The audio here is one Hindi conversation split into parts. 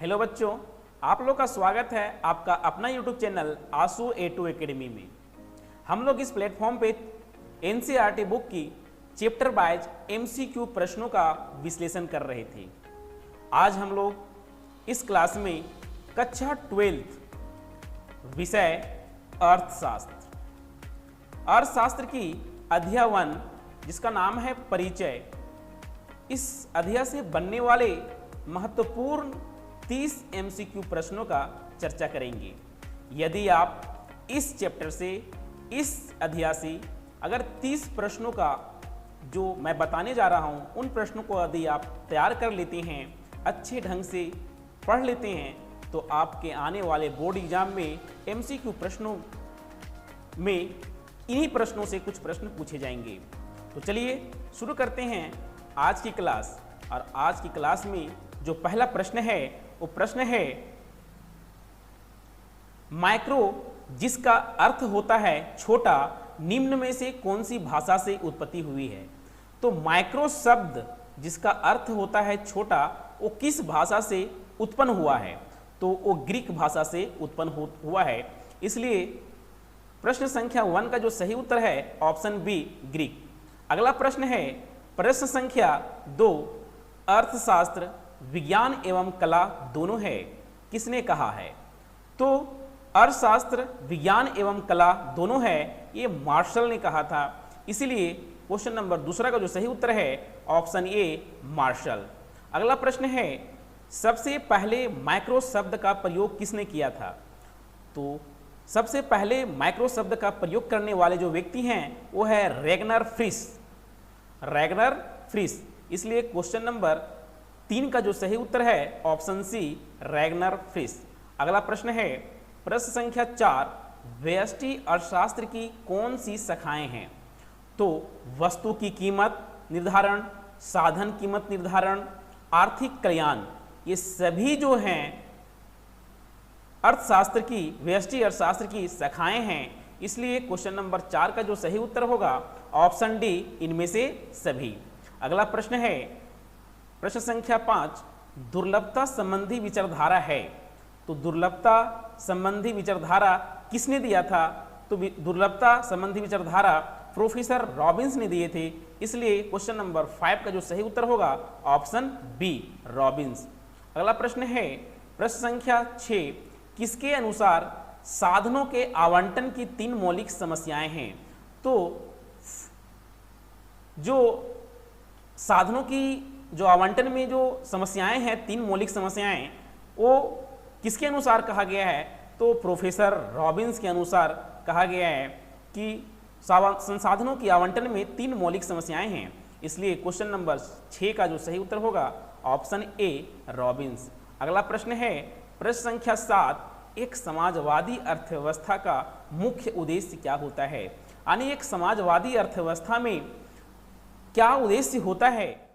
हेलो बच्चों, आप लोग का स्वागत है आपका अपना यूट्यूब चैनल आसू A2 एकेडमी में। हम लोग इस प्लेटफॉर्म पे एनसीईआरटी बुक की चैप्टर वाइज एमसीक्यू प्रश्नों का विश्लेषण कर रहे थे। आज हम लोग इस क्लास में कक्षा 12 विषय अर्थशास्त्र की अध्याय 1 जिसका नाम है परिचय, इस अध्याय से बनने वाले महत्वपूर्ण 30 एमसीक्यू प्रश्नों का चर्चा करेंगे। यदि आप इस चैप्टर से, इस अध्याय से अगर 30 प्रश्नों का जो मैं बताने जा रहा हूं उन प्रश्नों को यदि आप तैयार कर लेते हैं, अच्छे ढंग से पढ़ लेते हैं, तो आपके आने वाले बोर्ड एग्जाम में एमसीक्यू प्रश्नों में इन्हीं प्रश्नों से कुछ प्रश्न पूछे जाएंगे। तो चलिए शुरू करते हैं आज की क्लास। और आज की क्लास में जो पहला प्रश्न है वो प्रश्न है माइक्रो, जिसका अर्थ होता है छोटा, निम्न में से कौन सी भाषा से उत्पत्ति हुई है। तो माइक्रो शब्द जिसका अर्थ होता है छोटा, वो किस भाषा से उत्पन्न हुआ है। तो वो ग्रीक भाषा से उत्पन्न हुआ है। इसलिए प्रश्न संख्या 1 का जो सही उत्तर है ऑप्शन बी, ग्रीक। अगला प्रश्न है प्रश्न संख्या 2, अर्थशास्त्र विज्ञान एवं कला दोनों है, किसने कहा है। तो अर्थशास्त्र विज्ञान एवं कला दोनों है, ये मार्शल ने कहा था। इसलिए क्वेश्चन नंबर 2 का जो सही उत्तर है ऑप्शन ए, मार्शल। अगला प्रश्न है सबसे पहले माइक्रो शब्द का प्रयोग किसने किया था। तो सबसे पहले माइक्रो शब्द का प्रयोग करने वाले जो व्यक्ति हैं वो है रैगनर फ्रिश। इसलिए क्वेश्चन नंबर 3 का जो सही उत्तर है ऑप्शन सी, रैगनर फ्रिश। अगला प्रश्न है प्रश्न संख्या 4, व्यष्टि अर्थशास्त्र की कौन सी शाखाएं हैं। तो वस्तु की कीमत निर्धारण, साधन कीमत निर्धारण, आर्थिक कल्याण, ये सभी जो हैं अर्थशास्त्र की, व्यष्टि अर्थशास्त्र की शाखाएं हैं। इसलिए क्वेश्चन नंबर 4 का जो सही उत्तर होगा ऑप्शन डी, इनमें से सभी। अगला प्रश्न है प्रश्न संख्या 5, दुर्लभता संबंधी विचारधारा है। तो दुर्लभता संबंधी विचारधारा किसने दिया था। तो दुर्लभता संबंधी विचारधारा प्रोफेसर रॉबिन्स ने दिए थे। इसलिए क्वेश्चन नंबर 5 का जो सही उत्तर होगा ऑप्शन बी, रॉबिन्स। अगला प्रश्न है प्रश्न संख्या 6, किसके अनुसार साधनों के आवंटन की 3 मौलिक समस्याएं हैं। तो जो साधनों की जो आवंटन में जो समस्याएं हैं, 3 मौलिक समस्याएं, वो किसके अनुसार कहा गया है। तो प्रोफेसर रॉबिन्स के अनुसार कहा गया है कि संसाधनों की आवंटन में 3 मौलिक समस्याएं हैं। इसलिए क्वेश्चन नंबर 6 का जो सही उत्तर होगा ऑप्शन ए, रॉबिन्स। अगला प्रश्न है प्रश्न संख्या 7, एक समाजवादी अर्थव्यवस्था का मुख्य उद्देश्य क्या होता है। यानी एक समाजवादी अर्थव्यवस्था में क्या उद्देश्य होता है।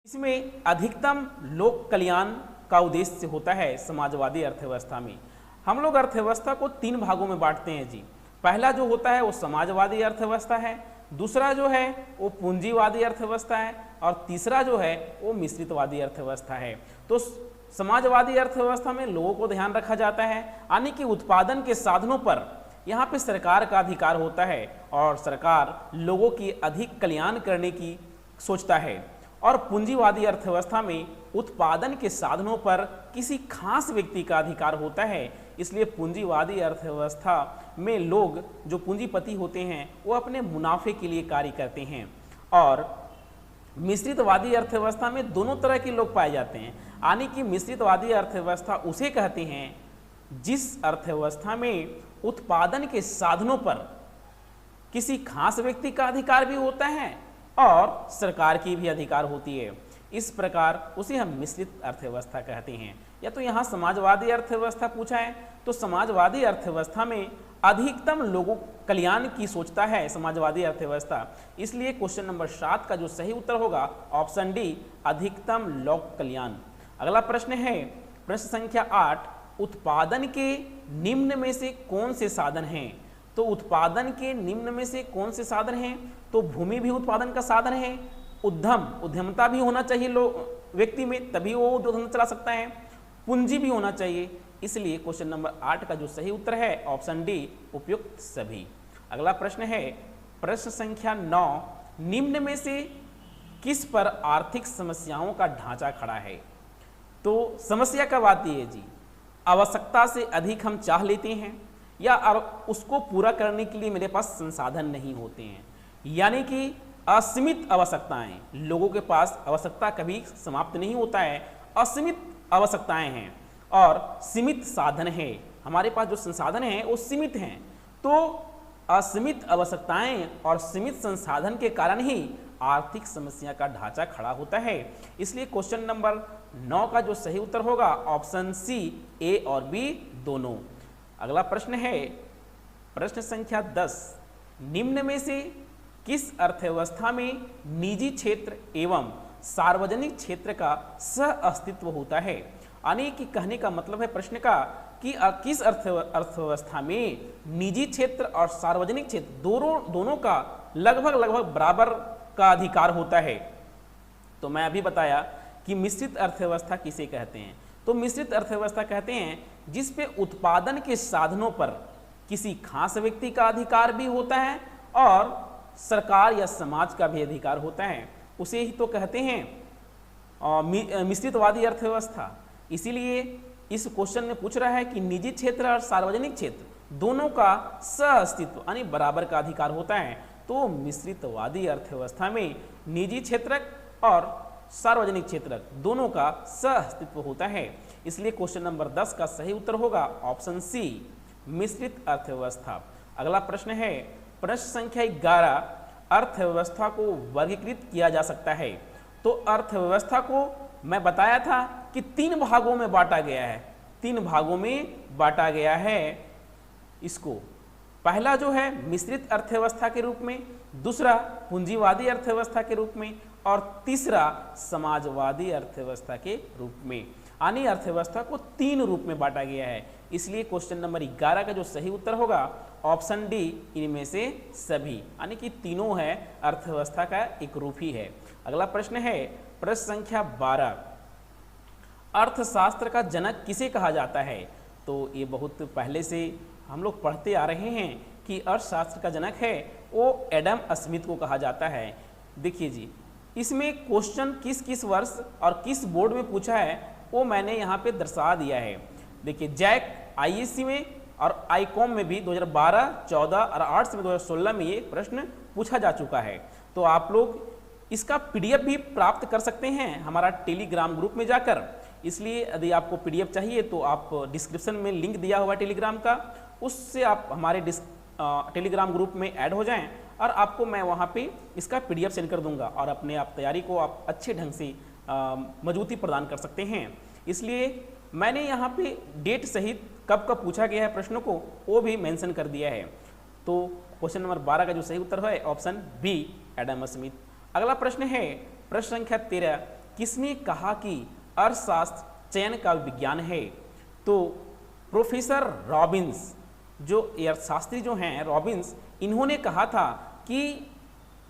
इसमें अधिकतम लोक कल्याण का उद्देश्य होता है। समाजवादी अर्थव्यवस्था में हम लोग अर्थव्यवस्था को 3 भागों में बांटते हैं जी। पहला जो होता है वो समाजवादी अर्थव्यवस्था है, दूसरा जो है वो पूंजीवादी अर्थव्यवस्था है, और तीसरा जो है वो मिश्रितवादी अर्थव्यवस्था है। तो समाजवादी अर्थव्यवस्था में लोगों को ध्यान रखा जाता है, यानी कि उत्पादन के साधनों पर यहाँ पे सरकार का अधिकार होता है और सरकार लोगों की अधिक कल्याण करने की सोचता है। और पूंजीवादी अर्थव्यवस्था में उत्पादन के साधनों पर किसी खास व्यक्ति का अधिकार होता है। इसलिए पूंजीवादी अर्थव्यवस्था में लोग जो पूंजीपति होते हैं वो अपने मुनाफे के लिए कार्य करते हैं। और मिश्रितवादी अर्थव्यवस्था में दोनों तरह के लोग पाए जाते हैं। यानी कि मिश्रितवादी अर्थव्यवस्था उसे कहते हैं जिस अर्थव्यवस्था में उत्पादन के साधनों पर किसी खास व्यक्ति का अधिकार भी होता है और सरकार की भी अधिकार होती है। इस प्रकार उसे हम मिश्रित अर्थव्यवस्था कहते हैं। या तो यहाँ समाजवादी अर्थव्यवस्था पूछा है, तो समाजवादी अर्थव्यवस्था में अधिकतम लोगों कल्याण की सोचता है समाजवादी अर्थव्यवस्था। इसलिए क्वेश्चन नंबर 7 का जो सही उत्तर होगा ऑप्शन डी, अधिकतम लोक कल्याण। अगला प्रश्न है प्रश्न संख्या 8, उत्पादन के निम्न में से कौन से साधन हैं। तो उत्पादन के निम्न में से कौन से साधन हैं। तो भूमि भी उत्पादन का साधन है, उद्यमता भी होना चाहिए व्यक्ति में, तभी वो उद्यम चला सकता है। पूंजी भी होना चाहिए। इसलिए क्वेश्चन नंबर 8 का जो सही उत्तर है ऑप्शन डी, उपयुक्त सभी। अगला प्रश्न है प्रश्न संख्या 9, निम्न में से किस पर आर्थिक समस्याओं का ढांचा खड़ा है? तो समस्या कब आती है जी? आवश्यकता से अधिक हम चाह लेते हैं या उसको पूरा करने के लिए मेरे पास संसाधन नहीं होते हैं, यानी कि असीमित आवश्यकताएं। लोगों के पास आवश्यकता कभी समाप्त नहीं होता है, असीमित आवश्यकताएं हैं और सीमित साधन है। हमारे पास जो संसाधन हैं वो सीमित हैं, तो असीमित आवश्यकताएं और सीमित संसाधन के कारण ही आर्थिक समस्या का ढांचा खड़ा होता है। इसलिए क्वेश्चन नंबर 9 का जो सही उत्तर होगा ऑप्शन सी, ए और बी दोनों। अगला प्रश्न है प्रश्न संख्या 10, निम्न में से किस अर्थव्यवस्था में निजी क्षेत्र एवं सार्वजनिक क्षेत्र का सह अस्तित्व होता है? यानी कि कहने का मतलब है प्रश्न का कि किस अर्थव्यवस्था में निजी क्षेत्र और सार्वजनिक क्षेत्र दोनों का लगभग बराबर का अधिकार होता है। तो मैं अभी बताया कि मिश्रित अर्थव्यवस्था किसे कहते हैं। तो मिश्रित अर्थव्यवस्था कहते हैं जिस पे उत्पादन के साधनों पर किसी खास व्यक्ति का अधिकार भी होता है और सरकार या समाज का भी अधिकार होता है, उसे ही तो कहते हैं मिश्रितवादी अर्थव्यवस्था। इसीलिए इस क्वेश्चन में पूछ रहा है कि निजी क्षेत्र और सार्वजनिक क्षेत्र दोनों का सह अस्तित्व यानी बराबर का अधिकार होता है। तो मिश्रितवादी अर्थव्यवस्था में निजी क्षेत्रक और सार्वजनिक क्षेत्रक दोनों का सह अस्तित्व होता है। इसलिए क्वेश्चन नंबर 10 का सही उत्तर होगा ऑप्शन सी, मिश्रित अर्थव्यवस्था। अगला प्रश्न है प्रश्न संख्या 11, अर्थव्यवस्था को वर्गीकृत किया जा सकता है। तो अर्थव्यवस्था को मैं बताया था कि 3 भागों में बांटा गया है, 3 भागों में बांटा गया है इसको। पहला जो है मिश्रित अर्थव्यवस्था के रूप में, दूसरा पूंजीवादी अर्थव्यवस्था के रूप में और तीसरा समाजवादी अर्थव्यवस्था के रूप में। यानी अर्थव्यवस्था को 3 रूप में बांटा गया है। इसलिए क्वेश्चन नंबर 11 का जो सही उत्तर होगा ऑप्शन डी, इनमें से सभी, यानी कि तीनों है अर्थव्यवस्था का एक रूप ही है। अगला प्रश्न है प्रश्न संख्या 12, अर्थशास्त्र का जनक किसे कहा जाता है? तो ये बहुत पहले से हम लोग पढ़ते आ रहे हैं कि अर्थशास्त्र का जनक है वो एडम स्मिथ को कहा जाता है। देखिए जी, इसमें क्वेश्चन किस किस वर्ष और किस बोर्ड में पूछा है वो मैंने यहाँ पे दर्शा दिया है। देखिए जैक आईएससी में और आईकॉम में भी 2012, 14 और आर्ट्स में 2016 में ये प्रश्न पूछा जा चुका है। तो आप लोग इसका पीडीएफ भी प्राप्त कर सकते हैं हमारा टेलीग्राम ग्रुप में जाकर। इसलिए यदि आपको पीडीएफ चाहिए तो आप डिस्क्रिप्शन में लिंक दिया हुआ टेलीग्राम का, उससे आप हमारे टेलीग्राम ग्रुप में ऐड हो जाएं और आपको मैं वहाँ पे इसका पीडीएफ सेंड कर दूंगा और अपने आप तैयारी को आप अच्छे ढंग से मजबूती प्रदान कर सकते हैं। इसलिए मैंने यहाँ पे डेट सहित कब कब पूछा गया है प्रश्नों को वो भी मेंशन कर दिया है। तो क्वेश्चन नंबर 12 का जो सही उत्तर है ऑप्शन बी, एडम स्मिथ। अगला प्रश्न है प्रश्न संख्या 13, किसने कहा कि अर्थशास्त्र चयन का विज्ञान है? तो प्रोफेसर रॉबिन्स, जो अर्थशास्त्री जो हैं रॉबिन्स, इन्होंने कहा था कि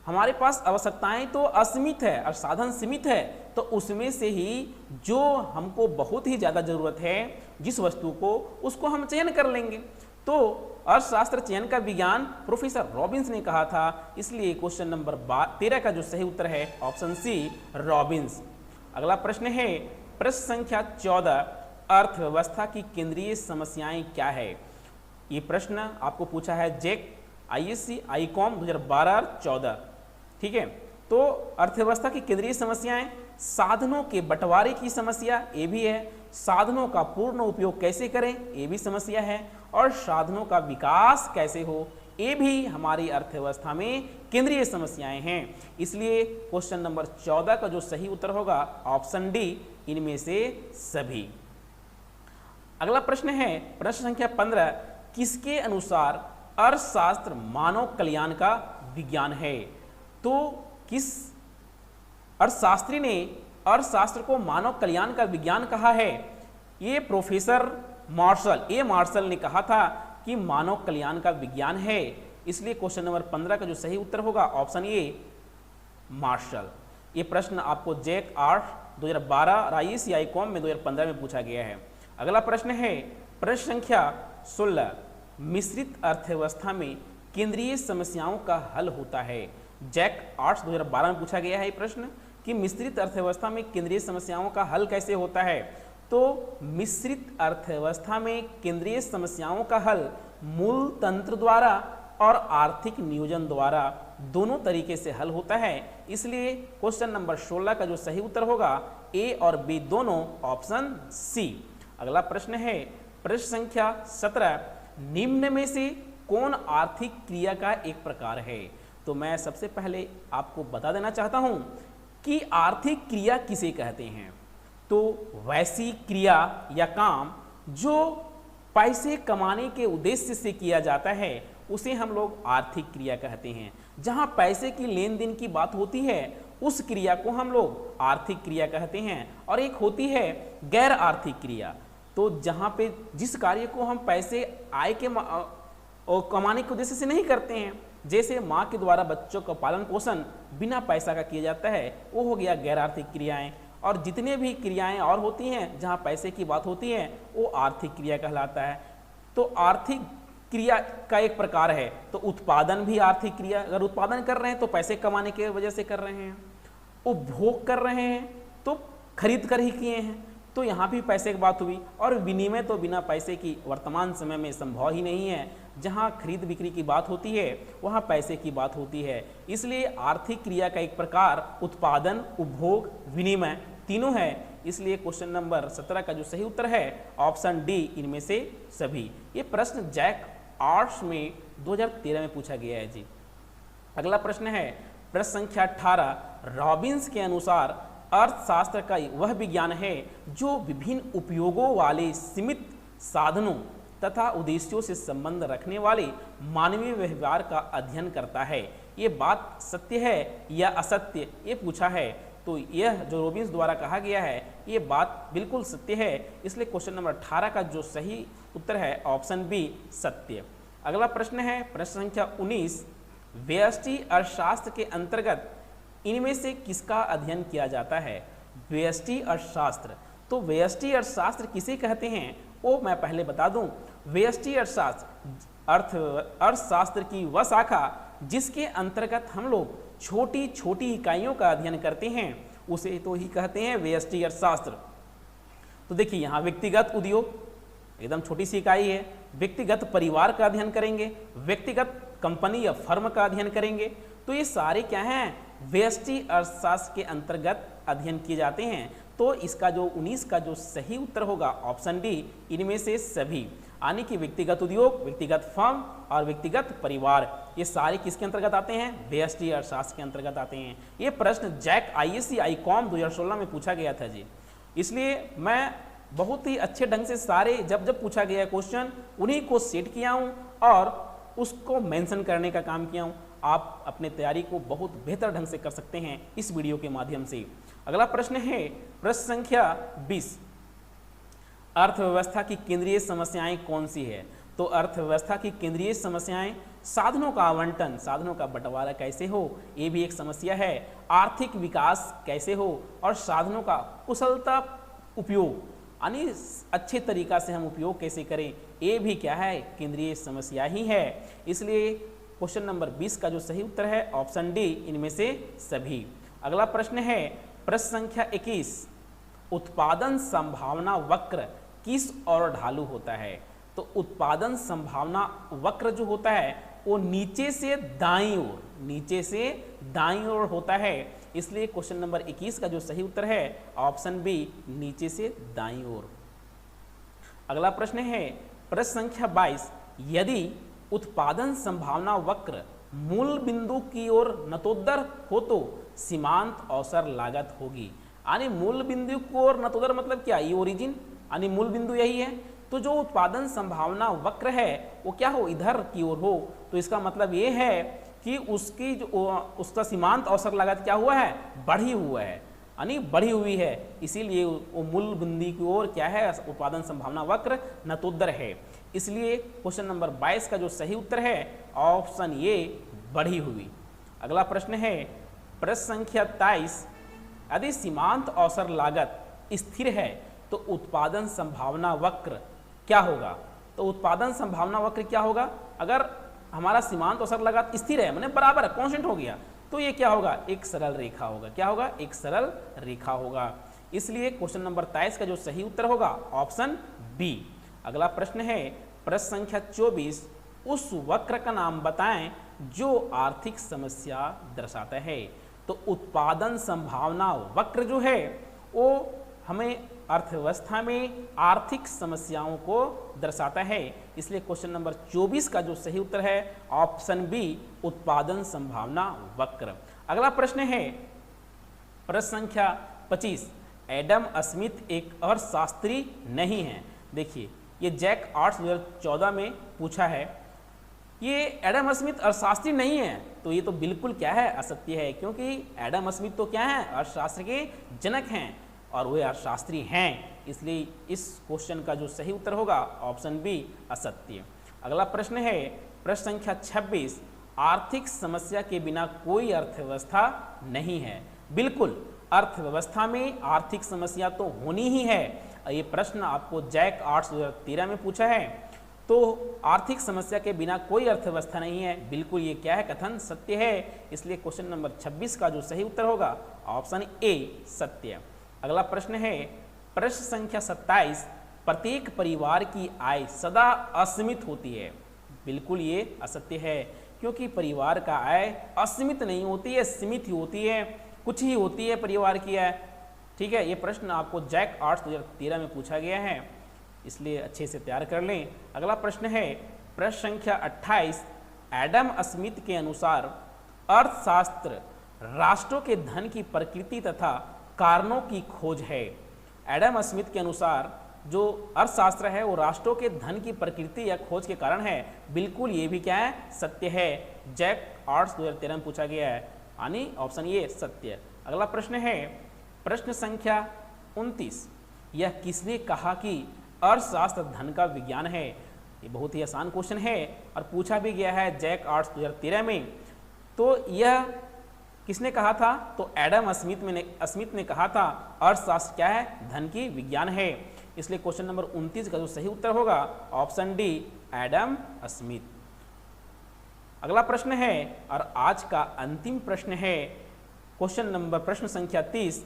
हमारे पास आवश्यकताएं तो असीमित है और साधन सीमित है, तो उसमें से ही जो हमको बहुत ही ज़्यादा ज़रूरत है जिस वस्तु को, उसको हम चयन कर लेंगे। तो अर्थशास्त्र चयन का विज्ञान प्रोफेसर रॉबिन्स ने कहा था। इसलिए क्वेश्चन नंबर 13 का जो सही उत्तर है ऑप्शन सी, रॉबिन्स। अगला प्रश्न है प्रश्न संख्या 14, अर्थव्यवस्था की केंद्रीय समस्याएं क्या है? ये प्रश्न आपको पूछा है जैक आईएससी आईकॉम 2012-14, ठीक है। तो अर्थव्यवस्था की केंद्रीय समस्याएं, साधनों के बंटवारे की समस्या ये भी है, साधनों का पूर्ण उपयोग कैसे करें ये भी समस्या है, और साधनों का विकास कैसे हो ये भी हमारी अर्थव्यवस्था में केंद्रीय समस्याएं हैं। इसलिए क्वेश्चन नंबर 14 का जो सही उत्तर होगा ऑप्शन डी, इनमें से सभी। अगला प्रश्न है प्रश्न संख्या 15, किसके अनुसार अर्थशास्त्र मानव कल्याण का विज्ञान है? तो किस अर्थशास्त्री ने अर्थशास्त्र को मानव कल्याण का विज्ञान कहा है? ये प्रोफेसर मार्शल ने कहा था कि मानव कल्याण का विज्ञान है। इसलिए क्वेश्चन नंबर 15 का जो सही उत्तर होगा ऑप्शन ए, मार्शल। ये प्रश्न आपको जैक 2012 और IAC कॉम में 2015 में पूछा गया है। अगला प्रश्न है प्रश्न संख्या 16, मिश्रित अर्थव्यवस्था में केंद्रीय समस्याओं का हल होता है। जैक आर्ट्स 2012 में पूछा गया है ये प्रश्न कि मिश्रित अर्थव्यवस्था में केंद्रीय समस्याओं का हल कैसे होता है। तो मिश्रित अर्थव्यवस्था में केंद्रीय समस्याओं का हल मूल तंत्र द्वारा और आर्थिक नियोजन द्वारा दोनों तरीके से हल होता है। इसलिए क्वेश्चन नंबर 16 का जो सही उत्तर होगा ए और बी दोनों, ऑप्शन सी। अगला प्रश्न है प्रश्न संख्या 17, निम्न में से कौन आर्थिक क्रिया का एक प्रकार है। तो मैं सबसे पहले आपको बता देना चाहता हूं कि आर्थिक क्रिया किसे कहते हैं। तो वैसी क्रिया या काम जो पैसे कमाने के उद्देश्य से किया जाता है उसे हम लोग आर्थिक क्रिया कहते हैं। जहां पैसे की लेन देन की बात होती है उस क्रिया को हम लोग आर्थिक क्रिया कहते हैं। और एक होती है गैर आर्थिक क्रिया, तो जहां पे जिस कार्य को हम पैसे आय के और कमाने के उद्देश्य से नहीं करते हैं, जैसे माँ के द्वारा बच्चों का पालन पोषण बिना पैसा का किया जाता है, वो हो गया गैर आर्थिक क्रियाएं। और जितने भी क्रियाएं और होती हैं जहाँ पैसे की बात होती है वो आर्थिक क्रिया कहलाता है। तो आर्थिक क्रिया का एक प्रकार है तो उत्पादन भी आर्थिक क्रिया, अगर उत्पादन कर रहे हैं तो पैसे कमाने की वजह से कर रहे हैं, उपभोग कर रहे हैं तो खरीद कर ही किए हैं, तो यहाँ भी पैसे की बात हुई। और विनिमय तो बिना पैसे की वर्तमान समय में संभव ही नहीं है, जहाँ खरीद बिक्री की बात होती है वहाँ पैसे की बात होती है। इसलिए आर्थिक क्रिया का एक प्रकार उत्पादन, उपभोग, विनिमय तीनों है। इसलिए क्वेश्चन नंबर 17 का जो सही उत्तर है ऑप्शन डी, इनमें से सभी। ये प्रश्न जैक आर्ट्स में 2013 में पूछा गया है जी। अगला प्रश्न है प्रश्न संख्या 18, रॉबिन्स के अनुसार अर्थशास्त्र का वह विज्ञान है जो विभिन्न उपयोगों वाले सीमित साधनों तथा उद्देश्यों से संबंध रखने वाले मानवीय व्यवहार का अध्ययन करता है। ये बात सत्य है या असत्य, ये पूछा है। तो यह जो रॉबिन्स द्वारा कहा गया है ये बात बिल्कुल सत्य है। इसलिए क्वेश्चन नंबर 18 का जो सही उत्तर है ऑप्शन बी, सत्य। अगला प्रश्न है प्रश्न संख्या 19, व्यष्टि अर्थशास्त्र के अंतर्गत इनमें से किसका अध्ययन किया जाता है। व्यष्टि अर्थशास्त्र, तो व्यष्टि अर्थशास्त्र किसे कहते हैं वो मैं पहले बता दूं। व्यष्टि अर्थशास्त्र अर्थशास्त्र की वह शाखा जिसके अंतर्गत हम लोग छोटी छोटी इकाइयों का अध्ययन करते हैं उसे तो ही कहते हैं व्यष्टि अर्थशास्त्र। तो देखिए यहाँ व्यक्तिगत उद्योग एकदम छोटी सी इकाई है, व्यक्तिगत परिवार का अध्ययन करेंगे, व्यक्तिगत कंपनी या फर्म का अध्ययन करेंगे, तो ये सारे क्या हैं व्यष्टि अर्थशास्त्र के अंतर्गत अध्ययन किए जाते हैं। तो इसका जो 19 का जो सही उत्तर होगा ऑप्शन डी, इनमें से सभी, यानी कि व्यक्तिगत उद्योग, व्यक्तिगत फर्म और व्यक्तिगत परिवार, ये सारे किसके अंतर्गत आते हैं, व्यष्टि अर्थशास्त्र के अंतर्गत आते हैं। ये प्रश्न जैक IAC कॉम 2016 में पूछा गया था जी। इसलिए मैं बहुत ही अच्छे ढंग से सारे जब पूछा गया क्वेश्चन उन्हीं को सेट किया हूँ और उसको मेंशन करने का काम किया हूँ। आप अपने तैयारी को बहुत बेहतर ढंग से कर सकते हैं इस वीडियो के माध्यम से। अगला प्रश्न है प्रश्न संख्या 20, अर्थव्यवस्था की केंद्रीय समस्याएं कौन सी है। तो अर्थव्यवस्था की केंद्रीय समस्याएं साधनों का आवंटन, साधनों का बंटवारा कैसे हो, ये भी एक समस्या है। आर्थिक विकास कैसे हो और साधनों का कुशलता उपयोग, यानी अच्छे तरीका से हम उपयोग कैसे करें, ये भी क्या है केंद्रीय समस्या ही है। इसलिए क्वेश्चन नंबर 20 का जो सही उत्तर है ऑप्शन डी, इनमें से सभी। अगला प्रश्न है प्रश्न संख्या 21, उत्पादन संभावना वक्र किस ओर ढालू होता है। तो उत्पादन संभावना वक्र जो होता है वो नीचे से दाईं ओर, नीचे से दाईं ओर होता है। इसलिए क्वेश्चन नंबर 21 का जो सही उत्तर है ऑप्शन बी, नीचे से दाईं ओर। अगला प्रश्न है प्रश्न संख्या 22, यदि उत्पादन संभावना वक्र मूल बिंदु की ओर नतोदर हो तो सीमांत अवसर लागत होगी। यानी मूल बिंदु की ओर नतोदर मतलब क्या, ये ओरिजिन, यानी मूल बिंदु यही है। तो जो उत्पादन संभावना वक्र है वो क्या हो, इधर की ओर हो, तो इसका मतलब ये है कि उसकी जो उसका सीमांत अवसर लागत क्या हुआ है, बढ़ी हुआ है, यानी बढ़ी हुई है। इसीलिए वो मूल बिंदु की ओर क्या है, उत्पादन संभावना वक्र नतोदर है। इसलिए क्वेश्चन नंबर 22 का जो सही उत्तर है ऑप्शन ए, बढ़ी हुई। अगला प्रश्न है प्रश्न संख्या 23, यदि सीमांत अवसर लागत स्थिर है तो उत्पादन संभावना वक्र क्या होगा? तो उत्पादन संभावना वक्र क्या होगा? अगर हमारा सीमांत अवसर लागत स्थिर है, माने बराबर है, कांस्टेंट हो गया, तो ये क्या होगा? एक सरल रेखा होगा। क्या होगा? एक सरल रेखा होगा। इसलिए क्वेश्चन नंबर 23 का जो सही उत्तर होगा ऑप्शन बी। अगला प्रश्न है प्रश्न संख्या 24, उस वक्र का नाम बताएं जो आर्थिक समस्या दर्शाता है। तो उत्पादन संभावना वक्र जो है वो हमें अर्थव्यवस्था में आर्थिक समस्याओं को दर्शाता है। इसलिए क्वेश्चन नंबर 24 का जो सही उत्तर है ऑप्शन बी, उत्पादन संभावना वक्र। अगला प्रश्न है प्रश्न संख्या 25, एडम स्मिथ एक अर्थशास्त्री नहीं है। देखिए ये जैक आर्ट्स 2014 में पूछा है। ये एडम स्मिथ अर्थशास्त्री नहीं है, तो ये तो बिल्कुल क्या है? असत्य है, क्योंकि एडम स्मिथ तो क्या है? अर्थशास्त्र के जनक हैं और वे अर्थशास्त्री हैं। इसलिए इस क्वेश्चन का जो सही उत्तर होगा ऑप्शन बी, असत्य। अगला प्रश्न है प्रश्न संख्या 26, आर्थिक समस्या के बिना कोई अर्थव्यवस्था नहीं है। बिल्कुल, अर्थव्यवस्था में आर्थिक समस्या तो होनी ही है। ये प्रश्न आपको जैक आर्ट्स 2013 में पूछा है। तो आर्थिक समस्या के बिना कोई अर्थव्यवस्था नहीं है, बिल्कुल ये क्या है? कथन सत्य है। इसलिए क्वेश्चन नंबर 26 का जो सही उत्तर होगा ऑप्शन ए, सत्य। अगला प्रश्न है प्रश्न संख्या 27, प्रत्येक परिवार की आय सदा असीमित होती है। बिल्कुल ये असत्य है, क्योंकि परिवार का आय असीमित नहीं होती है, सीमित ही होती है, कुछ ही होती है परिवार की आय। ठीक है, ये प्रश्न आपको जैक आर्ट्स 2013 में पूछा गया है, इसलिए अच्छे से तैयार कर लें। अगला प्रश्न है प्रश्न संख्या 28, एडम स्मिथ के अनुसार अर्थशास्त्र राष्ट्रों के धन की प्रकृति तथा कारणों की खोज है। एडम स्मिथ के अनुसार जो अर्थशास्त्र है वो राष्ट्रों के धन की प्रकृति या खोज के कारण है। बिल्कुल ये भी क्या है? सत्य है। जैक आर्ट्स 2013 में पूछा गया है, यानी ऑप्शन ये सत्य। अगला प्रश्न है प्रश्न संख्या 29, यह किसने कहा कि अर्थशास्त्र धन का विज्ञान है? ये बहुत ही आसान क्वेश्चन है और पूछा भी गया है जैक आर्ट्स 2013 में। तो यह किसने कहा था? तो एडम स्मिथ ने कहा था अर्थशास्त्र क्या है? धन की विज्ञान है। इसलिए क्वेश्चन नंबर 29 का जो सही उत्तर होगा ऑप्शन डी, एडम स्मिथ। अगला प्रश्न है और आज का अंतिम प्रश्न है प्रश्न संख्या 30,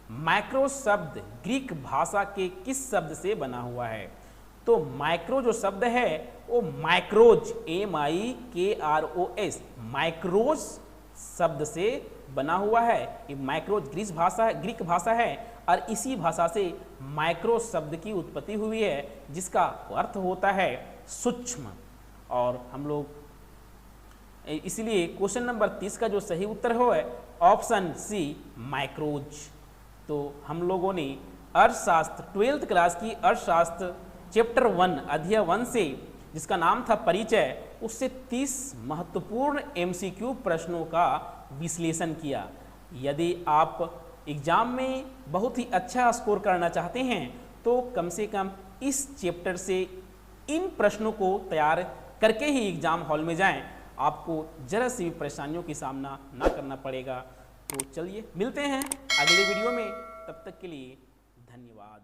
माइक्रो शब्द ग्रीक भाषा के किस शब्द से बना हुआ है? तो माइक्रो जो शब्द है वो माइक्रोज, MIKROS, माइक्रोज शब्द से बना हुआ है। ये माइक्रोज ग्रीक भाषा है और इसी भाषा से माइक्रो शब्द की उत्पत्ति हुई है, जिसका अर्थ होता है सूक्ष्म। और हम लोग इसलिए क्वेश्चन नंबर 30 का जो सही उत्तर हो है ऑप्शन सी, माइक्रोज। तो हम लोगों ने अर्थशास्त्र 12th क्लास की अर्थशास्त्र चैप्टर 1 अध्याय 1 से, जिसका नाम था परिचय, उससे 30 महत्वपूर्ण MCQ प्रश्नों का विश्लेषण किया। यदि आप एग्जाम में बहुत ही अच्छा स्कोर करना चाहते हैं तो कम से कम इस चैप्टर से इन प्रश्नों को तैयार करके ही एग्जाम हॉल में जाएं, आपको जरा सी भी परेशानियों की सामना ना करना पड़ेगा। तो चलिए मिलते हैं अगले वीडियो में, तब तक के लिए धन्यवाद।